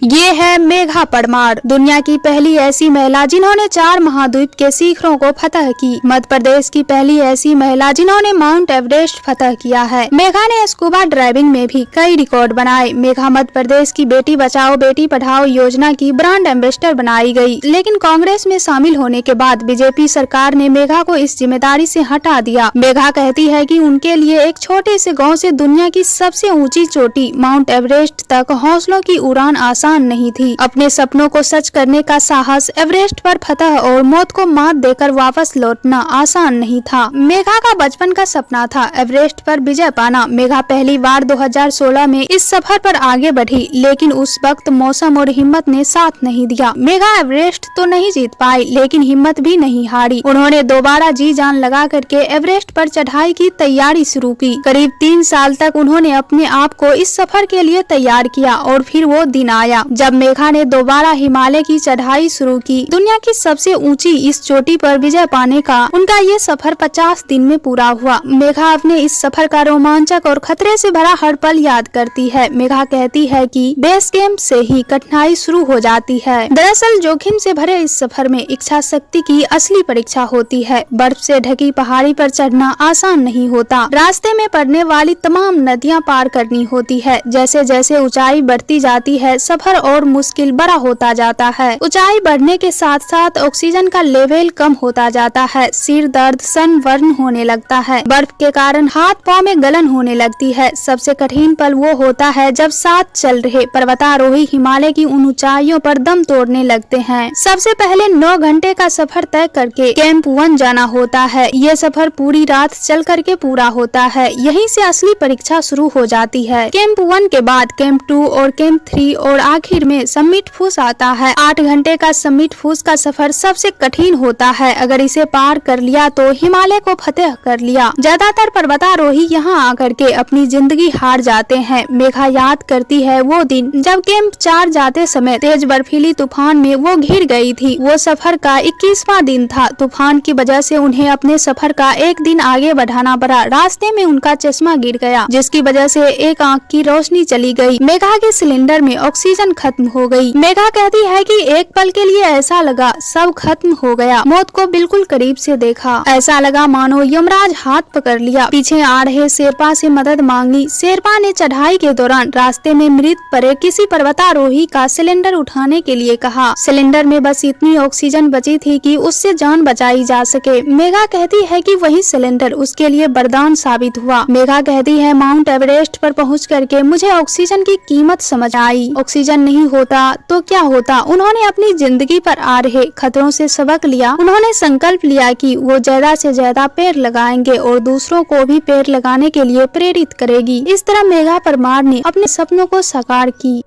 ये है मेघा परमार, दुनिया की पहली ऐसी महिला जिन्होंने 4 महाद्वीप के शिखरों को फतह की। मध्य प्रदेश की पहली ऐसी महिला जिन्होंने माउंट एवरेस्ट फतह किया है। मेघा ने स्कूबा ड्राइविंग में भी कई रिकॉर्ड बनाए। मेघा मध्य प्रदेश की बेटी बचाओ बेटी पढ़ाओ योजना की ब्रांड एम्बेसडर बनाई गई, लेकिन कांग्रेस में शामिल होने के बाद बीजेपी सरकार ने मेघा को इस जिम्मेदारी से हटा दिया। मेघा कहती है कि उनके लिए एक छोटे से गाँव से दुनिया की सबसे ऊंची चोटी माउंट एवरेस्ट तक हौसलों की उड़ान आसान नहीं थी। अपने सपनों को सच करने का साहस, एवरेस्ट पर फतह और मौत को मात देकर वापस लौटना आसान नहीं था। मेघा का बचपन का सपना था एवरेस्ट पर विजय पाना। मेघा पहली बार 2016 में इस सफर पर आगे बढ़ी, लेकिन उस वक्त मौसम और हिम्मत ने साथ नहीं दिया। मेघा एवरेस्ट तो नहीं जीत पाई, लेकिन हिम्मत भी नहीं हारी। उन्होंने दोबारा जी जान लगा करके एवरेस्ट पर चढ़ाई की तैयारी शुरू की। करीब 3 साल तक उन्होंने अपने आप को इस सफर के लिए तैयार किया और फिर वो दिन आया जब मेघा ने दोबारा हिमालय की चढ़ाई शुरू की। दुनिया की सबसे ऊंची इस चोटी पर विजय पाने का उनका ये सफर 50 दिन में पूरा हुआ। मेघा अपने इस सफर का रोमांचक और खतरे से भरा हर पल याद करती है। मेघा कहती है कि बेस कैंप से ही कठिनाई शुरू हो जाती है। दरअसल जोखिम से भरे इस सफर में इच्छा शक्ति की असली परीक्षा होती है। बर्फ से ढकी पहाड़ी पर चढ़ना आसान नहीं होता। रास्ते में पड़ने वाली तमाम नदियाँ पार करनी होती है। जैसे जैसे ऊंचाई बढ़ती जाती है, सफर और मुश्किल बड़ा होता जाता है। ऊंचाई बढ़ने के साथ साथ ऑक्सीजन का लेवल कम होता जाता है। सिर दर्द, सनबर्न होने लगता है। बर्फ के कारण हाथ पाँव में गलन होने लगती है। सबसे कठिन पल वो होता है जब साथ चल रहे पर्वतारोही हिमालय की उन ऊंचाइयों पर दम तोड़ने लगते हैं। सबसे पहले 9 घंटे का सफर तय करके कैंप 1 जाना होता है। ये सफर पूरी रात चल करके पूरा होता है। यहीं से असली परीक्षा शुरू हो जाती है। कैंप 1 के बाद कैंप 2 और कैंप 3 और आखिर में समिट फूस आता है। 8 घंटे का समिट फूस का सफर सबसे कठिन होता है। अगर इसे पार कर लिया तो हिमालय को फतेह कर लिया। ज्यादातर पर्वतारोही यहाँ आकर के अपनी जिंदगी हार जाते हैं। मेघा याद करती है वो दिन जब कैंप 4 जाते समय तेज बर्फीली तूफान में वो घिर गई थी। वो सफर का 21वां दिन था। तूफान की वजह से उन्हें अपने सफर का एक दिन आगे बढ़ाना पड़ा। रास्ते में उनका चश्मा गिर गया, जिसकी वजह से एक आँख की रोशनी चली गई। मेघा के सिलेंडर में ऑक्सीजन खत्म हो गई। मेघा कहती है कि एक पल के लिए ऐसा लगा सब खत्म हो गया। मौत को बिल्कुल करीब से देखा। ऐसा लगा मानो यमराज हाथ पकड़ लिया। पीछे आ रहे शेरपा से मदद मांगी। शेरपा ने चढ़ाई के दौरान रास्ते में मृत पड़े किसी पर्वतारोही का सिलेंडर उठाने के लिए कहा। सिलेंडर में बस इतनी ऑक्सीजन बची थी कि उससे जान बचाई जा सके। मेघा कहती है कि वही सिलेंडर उसके लिए वरदान साबित हुआ। मेघा कहती है माउंट एवरेस्ट पर पहुँच करके मुझे ऑक्सीजन की कीमत समझ आई। ऑक्सीजन नहीं होता तो क्या होता। उन्होंने अपनी जिंदगी पर आ रहे खतरों से सबक लिया। उन्होंने संकल्प लिया कि वो ज्यादा से ज्यादा पेड़ लगाएंगे और दूसरों को भी पेड़ लगाने के लिए प्रेरित करेगी। इस तरह मेघा परमार ने अपने सपनों को साकार की।